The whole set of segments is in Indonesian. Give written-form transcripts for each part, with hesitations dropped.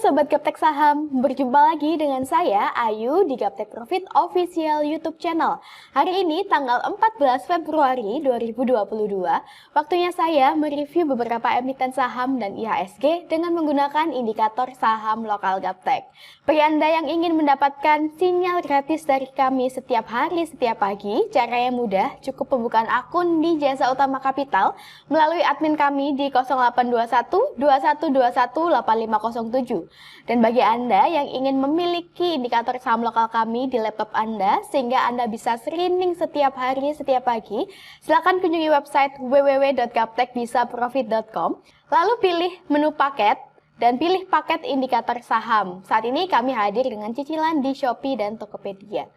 Sobat Gaptek Saham, berjumpa lagi dengan saya Ayu di Gaptek Profit Official YouTube Channel. Hari ini tanggal 14 Februari 2022, waktunya saya mereview beberapa emiten saham dan IHSG dengan menggunakan indikator saham lokal Gaptek. Bagi Anda yang ingin mendapatkan sinyal gratis dari kami setiap hari, setiap pagi, caranya mudah, cukup pembukaan akun di Jasa Utama Kapital melalui admin kami di 0821 2121 8507. Dan bagi Anda yang ingin memiliki indikator saham lokal kami di laptop Anda sehingga Anda bisa screening setiap hari, setiap pagi, silakan kunjungi website www.gaptekbisaprofit.com, lalu pilih menu paket dan pilih paket indikator saham. Saat ini kami hadir dengan cicilan di Shopee dan Tokopedia.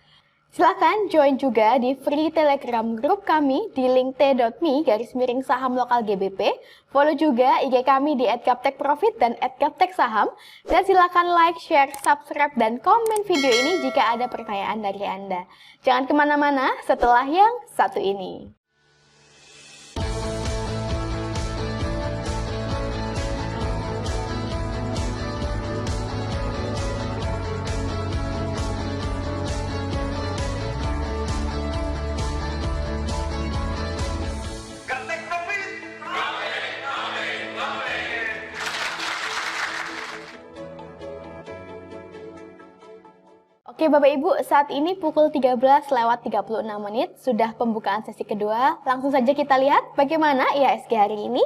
Silakan join juga di free Telegram group kami di link t.me/saham lokal GBP. Follow juga IG kami di @gaptekprofit dan @gapteksaham. Dan silakan like, share, subscribe, dan komen video ini jika ada pertanyaan dari Anda. Jangan kemana-mana setelah yang satu ini. Oke Bapak Ibu, saat ini pukul 13:36, sudah pembukaan sesi kedua. Langsung saja kita lihat bagaimana IHSG hari ini.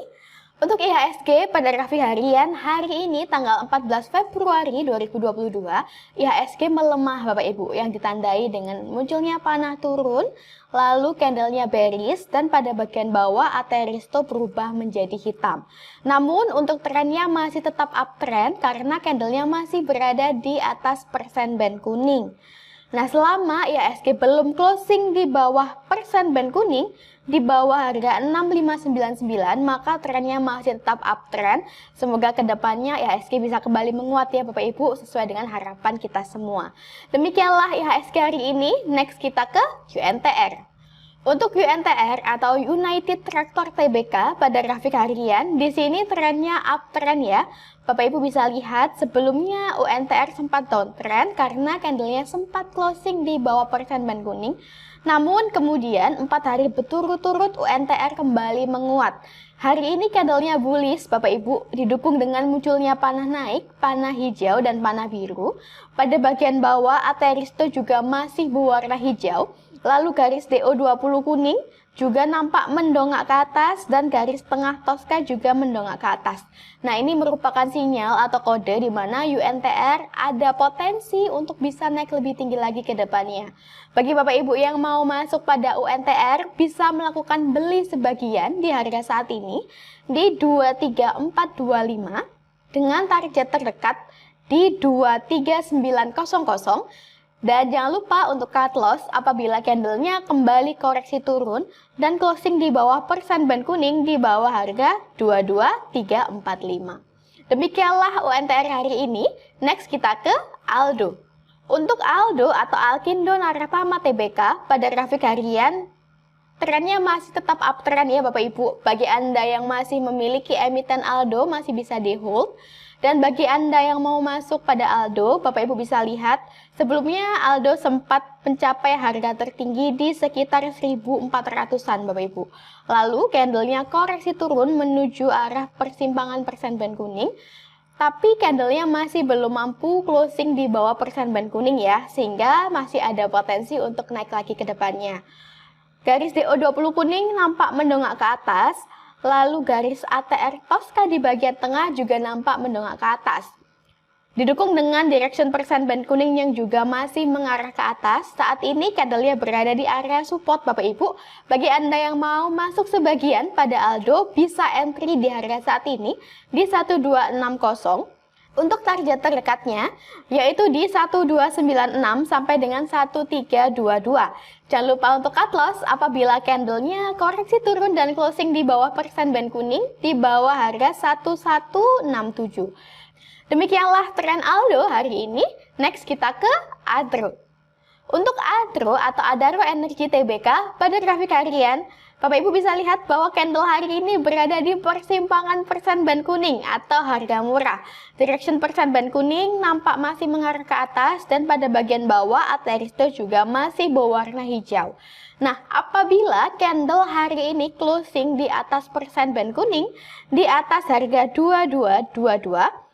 Untuk IHSG pada grafik harian hari ini tanggal 14 Februari 2022, IHSG melemah Bapak Ibu yang ditandai dengan munculnya panah turun, lalu candlenya bearish dan pada bagian bawah Ateristo berubah menjadi hitam. Namun untuk trennya masih tetap uptrend karena candlenya masih berada di atas persen band kuning. Nah, selama IHSG belum closing di bawah persen band kuning, di bawah harga 6599, maka trennya masih tetap uptrend. Semoga kedepannya IHSG bisa kembali menguat ya Bapak Ibu, sesuai dengan harapan kita semua. Demikianlah IHSG hari ini. Next kita ke UNTR. Untuk UNTR atau United Tractor Tbk pada grafik harian, di sini trennya uptrend ya. Bapak Ibu bisa lihat sebelumnya UNTR sempat downtrend karena candlenya sempat closing di bawah persen band kuning. Namun kemudian 4 hari berturut-turut UNTR kembali menguat. Hari ini candlenya bullish Bapak Ibu, didukung dengan munculnya panah naik, panah hijau, dan panah biru. Pada bagian bawah Ateristo juga masih berwarna hijau. Lalu garis DO20 kuning juga nampak mendongak ke atas dan garis tengah Tosca juga mendongak ke atas. Nah, ini merupakan sinyal atau kode di mana UNTR ada potensi untuk bisa naik lebih tinggi lagi ke depannya. Bagi Bapak Ibu yang mau masuk pada UNTR bisa melakukan beli sebagian di harga saat ini di 23425 dengan target terdekat di 23900. Dan jangan lupa untuk cut loss apabila candlenya kembali koreksi turun dan closing di bawah persen band kuning di bawah harga 22345. Demikianlah UNTR hari ini. Next kita ke Aldo. Untuk Aldo atau Alkindo Naratama Tbk pada grafik harian, trennya masih tetap uptrend ya Bapak Ibu. Bagi Anda yang masih memiliki emiten Aldo masih bisa di hold. Dan bagi Anda yang mau masuk pada Aldo, Bapak Ibu bisa lihat sebelumnya Aldo sempat mencapai harga tertinggi di sekitar 1400-an Bapak Ibu. Lalu candlenya koreksi turun menuju arah persimpangan persen band kuning. Tapi candlenya masih belum mampu closing di bawah persen band kuning ya, sehingga masih ada potensi untuk naik lagi ke depannya. Garis DO20 kuning nampak mendongak ke atas. Lalu garis ATR Tosca di bagian tengah juga nampak mendongak ke atas. Didukung dengan direction persen band kuning yang juga masih mengarah ke atas, saat ini candlenya berada di area support Bapak Ibu. Bagi Anda yang mau masuk sebagian pada Aldo, bisa entry di harga saat ini di 1260. Untuk target terdekatnya, yaitu di 1296 sampai dengan 1322. Jangan lupa untuk cut loss apabila candlenya koreksi turun dan closing di bawah persen band kuning di bawah harga 1167. Demikianlah tren Aldo hari ini. Next kita ke Adro. Untuk Adro atau Adaro Energy Tbk pada grafik harian, Bapak Ibu bisa lihat bahwa candle hari ini berada di persimpangan persen ban kuning atau harga murah. Direction persen ban kuning nampak masih mengarah ke atas dan pada bagian bawah Ateristo juga masih berwarna hijau. Nah, apabila candle hari ini closing di atas persen ban kuning, di atas harga 2222,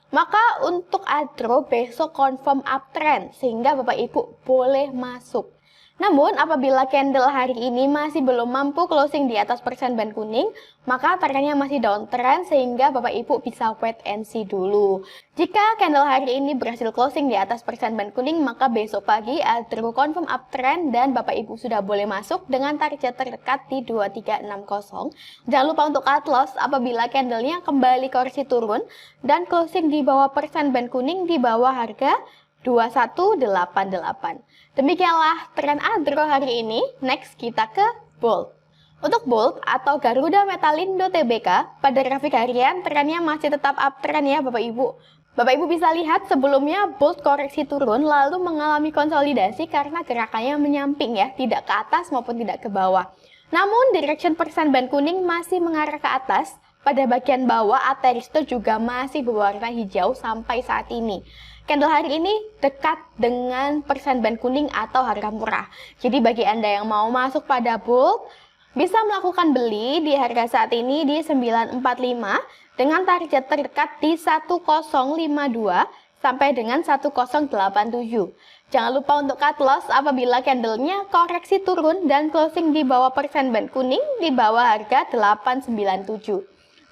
maka untuk Adro besok confirm uptrend sehingga Bapak Ibu boleh masuk. Namun apabila candle hari ini masih belum mampu closing di atas persen ban kuning, maka trennya masih downtrend sehingga Bapak Ibu bisa wait and see dulu. Jika candle hari ini berhasil closing di atas persen ban kuning, maka besok pagi Adro confirm uptrend dan Bapak Ibu sudah boleh masuk dengan target terdekat di 2360. Jangan lupa untuk cut loss apabila candlenya kembali koreksi turun dan closing di bawah persen ban kuning di bawah harga 2188. Demikianlah tren Adro hari ini. Next kita ke Bold. Untuk Bold atau Garuda Metalindo Tbk, pada grafik harian trennya masih tetap uptrend ya Bapak Ibu. Bapak Ibu bisa lihat sebelumnya Bold koreksi turun lalu mengalami konsolidasi karena gerakannya menyamping ya, tidak ke atas maupun tidak ke bawah. Namun direction persen ban kuning masih mengarah ke atas. Pada bagian bawah Ateristo juga masih berwarna hijau sampai saat ini. Candle hari ini dekat dengan persen ban kuning atau harga murah. Jadi bagi Anda yang mau masuk pada Bold, bisa melakukan beli di harga saat ini di 945 dengan target terdekat di 1052 sampai dengan 1087. Jangan lupa untuk cut loss apabila candlenya koreksi turun dan closing di bawah persen ban kuning di bawah harga 897.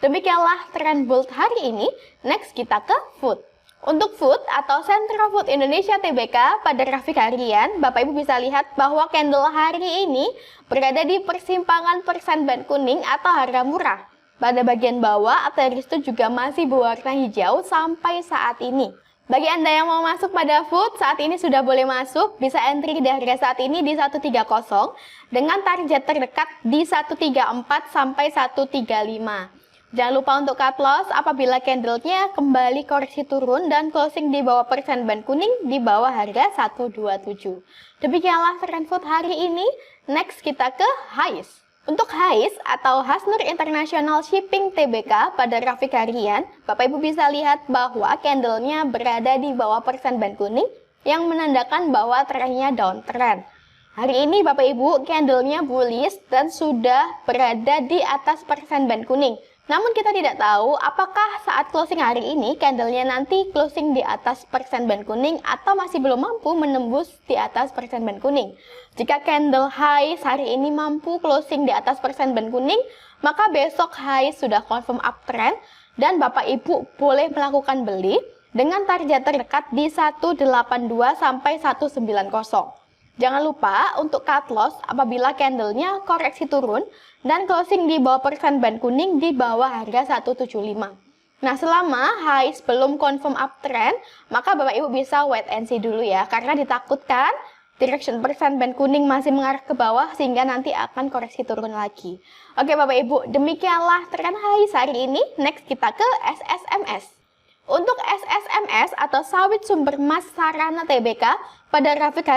Demikianlah tren Bold hari ini. Next kita ke Food. Untuk Food atau Sentra Food Indonesia Tbk, pada grafik harian, Bapak Ibu bisa lihat bahwa candle hari ini berada di persimpangan persen ban kuning atau harga murah. Pada bagian bawah, Ateristo juga masih berwarna hijau sampai saat ini. Bagi Anda yang mau masuk pada Food, saat ini sudah boleh masuk, bisa entry di harga saat ini di 130 dengan target terdekat di 134 sampai 135. Jangan lupa untuk cut loss apabila candlenya kembali koreksi turun dan closing di bawah persen ban kuning di bawah harga 127. Demikianlah tren Food hari ini. Next kita ke HIS. Untuk HIS atau Hasnur International Shipping Tbk, pada grafik harian, Bapak Ibu bisa lihat bahwa candlenya berada di bawah persen ban kuning yang menandakan bahwa trennya downtrend. Hari ini Bapak Ibu candlenya bullish dan sudah berada di atas persen ban kuning. Namun kita tidak tahu apakah saat closing hari ini candlenya nanti closing di atas persen ban kuning atau masih belum mampu menembus di atas persen ban kuning. Jika candle HIS hari ini mampu closing di atas persen ban kuning, maka besok HIS sudah confirm uptrend dan Bapak Ibu boleh melakukan beli dengan target terdekat di 182 sampai 190. Jangan lupa untuk cut loss apabila candlenya koreksi turun dan closing di bawah persen ban kuning di bawah harga 175. Nah, selama HIS belum confirm uptrend, maka Bapak Ibu bisa wait and see dulu ya, karena ditakutkan direction persen ban kuning masih mengarah ke bawah sehingga nanti akan koreksi turun lagi. Oke Bapak Ibu, demikianlah tren HIS hari ini. Next kita ke SSMS. Untuk SSMS atau Sawit Sumber Mas Sarana Tbk, pada grafik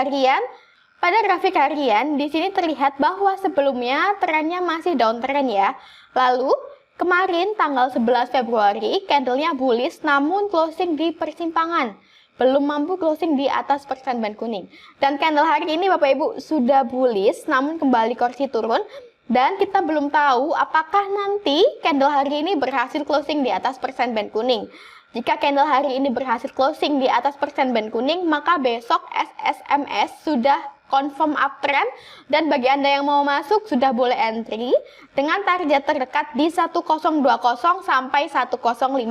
harian di sini terlihat bahwa sebelumnya trennya masih downtrend ya. Lalu kemarin tanggal 11 Februari candlenya bullish namun closing di persimpangan. Belum mampu closing di atas persen ban kuning. Dan candle hari ini Bapak Ibu sudah bullish namun kembali koreksi turun. Dan kita belum tahu apakah nanti candle hari ini berhasil closing di atas persen ban kuning. Jika candle hari ini berhasil closing di atas persen ban kuning, maka besok SSMS sudah confirm uptrend dan bagi Anda yang mau masuk sudah boleh entry dengan target terdekat di 1020 sampai 1050.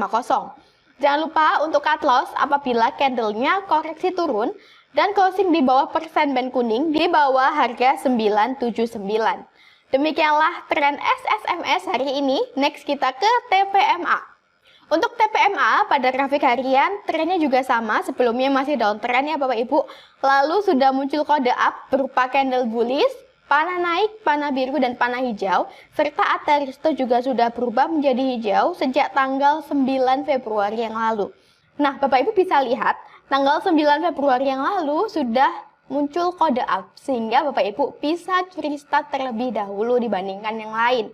Jangan lupa untuk cut loss apabila candlenya koreksi turun dan closing di bawah persen ban kuning di bawah harga 979. Demikianlah tren SSMS hari ini. Next kita ke TPMA. Untuk TPMA pada grafik harian, trennya juga sama, sebelumnya masih downtrend ya Bapak Ibu. Lalu sudah muncul kode up berupa candle bullish, panah naik, panah biru, dan panah hijau. Serta Ateristo juga sudah berubah menjadi hijau sejak tanggal 9 Februari yang lalu. Nah Bapak Ibu bisa lihat, tanggal 9 Februari yang lalu sudah muncul kode up, sehingga Bapak Ibu bisa curi start terlebih dahulu dibandingkan yang lain.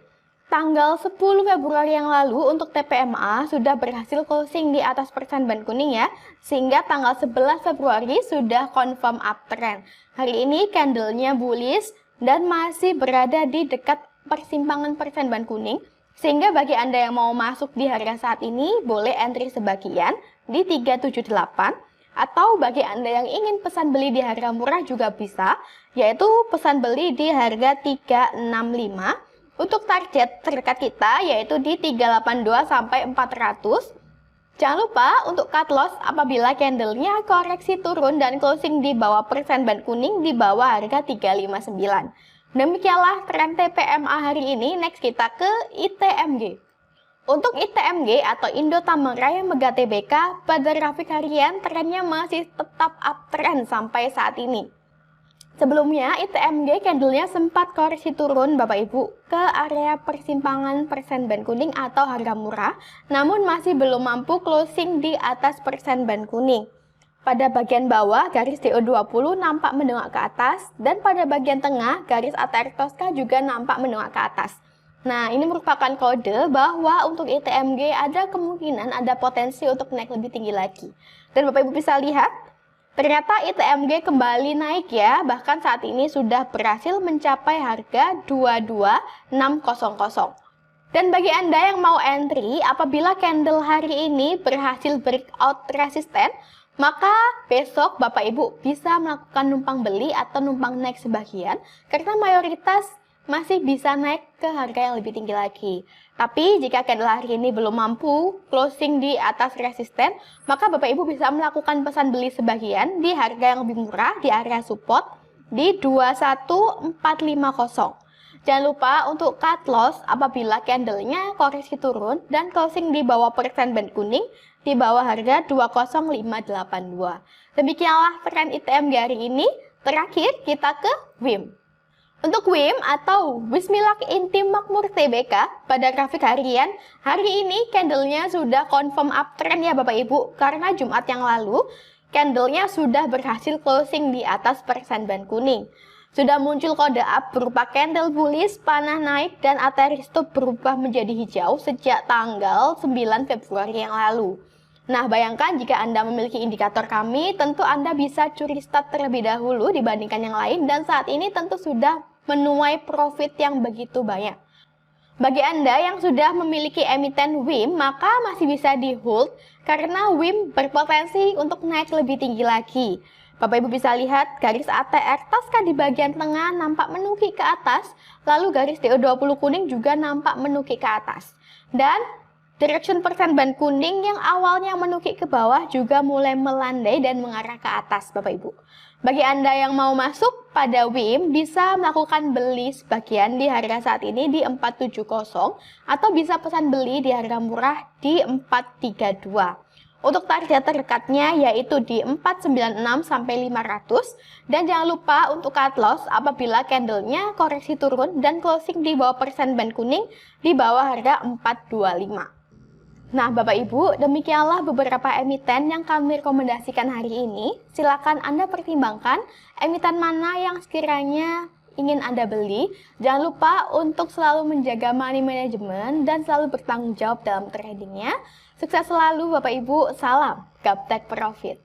Tanggal 10 Februari yang lalu untuk TPMA sudah berhasil closing di atas persen ban kuning ya, sehingga tanggal 11 Februari sudah confirm uptrend. Hari ini candlenya bullish dan masih berada di dekat persimpangan persen ban kuning, sehingga bagi Anda yang mau masuk di harga saat ini boleh entry sebagian di 378, atau bagi Anda yang ingin pesan beli di harga murah juga bisa, yaitu pesan beli di harga 365. Untuk target terdekat kita yaitu di 382 sampai 400. Jangan lupa untuk cut loss apabila candlenya koreksi turun dan closing di bawah persen ban kuning di bawah harga 359. Demikianlah tren TPMA hari ini. Next kita ke ITMG. Untuk ITMG atau Indo Tambang Raya Mega Tbk pada grafik harian trennya masih tetap uptrend sampai saat ini. Sebelumnya, ITMG candlenya sempat koreksi turun Bapak Ibu ke area persimpangan persen ban kuning atau harga murah, namun masih belum mampu closing di atas persen ban kuning. Pada bagian bawah, garis DO20 nampak mendongak ke atas, dan pada bagian tengah, garis ATR Tosca juga nampak mendongak ke atas. Nah, ini merupakan kode bahwa untuk ITMG ada kemungkinan ada potensi untuk naik lebih tinggi lagi. Dan Bapak Ibu bisa lihat, ternyata ITMG kembali naik ya, bahkan saat ini sudah berhasil mencapai harga 22600. Dan bagi Anda yang mau entry, apabila candle hari ini berhasil breakout resisten, maka besok Bapak Ibu bisa melakukan numpang beli atau numpang naik sebagian, karena mayoritas masih bisa naik ke harga yang lebih tinggi lagi. Tapi jika candle hari ini belum mampu closing di atas resisten, maka Bapak Ibu bisa melakukan pesan beli sebagian di harga yang lebih murah di area support di 21450. Jangan lupa untuk cut loss apabila candlenya koreksi turun dan closing di bawah persen ban kuning di bawah harga 20582. Demikianlah tren ITMG hari ini. Terakhir kita ke WIM. Untuk WIM atau Wismilak Inti Makmur Tbk pada grafik harian, hari ini candlenya sudah confirm uptrend ya Bapak Ibu, karena Jumat yang lalu candlenya sudah berhasil closing di atas persen ban kuning. Sudah muncul kode up berupa candle bullish, panah naik, dan ATR stop berubah menjadi hijau sejak tanggal 9 Februari yang lalu. Nah, bayangkan jika Anda memiliki indikator kami, tentu Anda bisa curi start terlebih dahulu dibandingkan yang lain, dan saat ini tentu sudah menuai profit yang begitu banyak. Bagi Anda yang sudah memiliki emiten WIM, maka masih bisa di hold karena WIM berpotensi untuk naik lebih tinggi lagi. Bapak Ibu bisa lihat garis ATR Tosca di bagian tengah nampak menukik ke atas, lalu garis DO20 kuning juga nampak menukik ke atas. Dan direction persen ban kuning yang awalnya menukik ke bawah juga mulai melandai dan mengarah ke atas Bapak Ibu. Bagi Anda yang mau masuk pada WIM bisa melakukan beli sebagian di harga saat ini di 470 atau bisa pesan beli di harga murah di 432. Untuk target terdekatnya yaitu di 496 sampai 500, dan jangan lupa untuk cut loss apabila candlenya koreksi turun dan closing di bawah persen ban kuning di bawah harga 425. Nah, Bapak Ibu, demikianlah beberapa emiten yang kami rekomendasikan hari ini. Silakan Anda pertimbangkan emiten mana yang sekiranya ingin Anda beli. Jangan lupa untuk selalu menjaga money management dan selalu bertanggung jawab dalam tradingnya. Sukses selalu Bapak Ibu, salam Gaptek Profit.